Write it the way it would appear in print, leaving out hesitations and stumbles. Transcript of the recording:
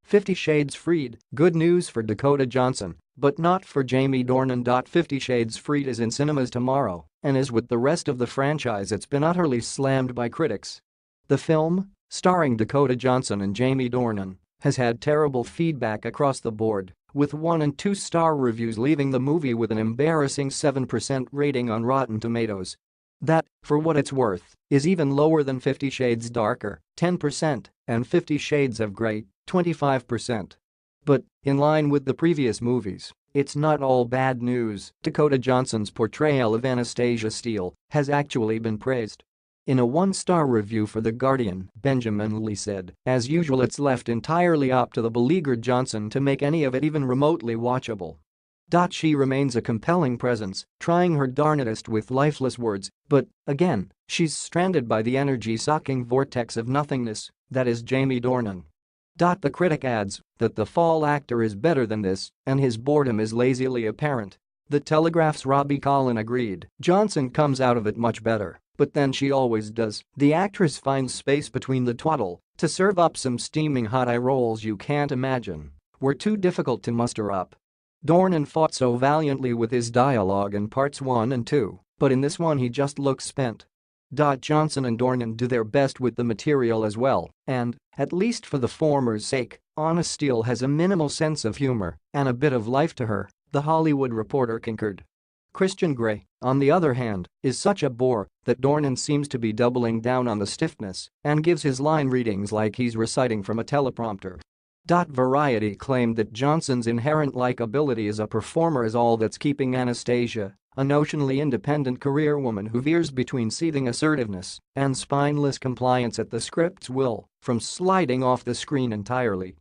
50 Shades Freed, good news for Dakota Johnson, but not for Jamie Dornan. 50 Shades Freed is in cinemas tomorrow, and as with the rest of the franchise, it's been utterly slammed by critics. The film, starring Dakota Johnson and Jamie Dornan, has had terrible feedback across the board, with 1- and 2-star reviews leaving the movie with an embarrassing 7% rating on Rotten Tomatoes. That, for what it's worth, is even lower than 50 Shades Darker, 10%, and 50 Shades of Grey, 25%. But, in line with the previous movies, it's not all bad news. Dakota Johnson's portrayal of Anastasia Steele has actually been praised. In a 1-star review for The Guardian, Benjamin Lee said, "As usual, it's left entirely up to the beleaguered Johnson to make any of it even remotely watchable. She remains a compelling presence, trying her darnedest with lifeless words, but, again, she's stranded by the energy-sucking vortex of nothingness that is Jamie Dornan." The critic adds that the fall actor is better than this, and his boredom is lazily apparent. The Telegraph's Robbie Collin agreed. Johnson comes out of it much better, but then she always does. The actress finds space between the twaddle to serve up some steaming hot eye rolls you can't imagine were too difficult to muster up. Dornan fought so valiantly with his dialogue in parts 1 and 2, but in this one he just looks spent. Johnson and Dornan do their best with the material as well, and, at least for the former's sake, Anna Steele has a minimal sense of humor and a bit of life to her, The Hollywood Reporter concurred. Christian Grey, on the other hand, is such a bore that Dornan seems to be doubling down on the stiffness and gives his line readings like he's reciting from a teleprompter. Variety claimed that Johnson's inherent likability as a performer is all that's keeping Anastasia, a notionally independent career woman who veers between seething assertiveness and spineless compliance at the script's will, from sliding off the screen entirely.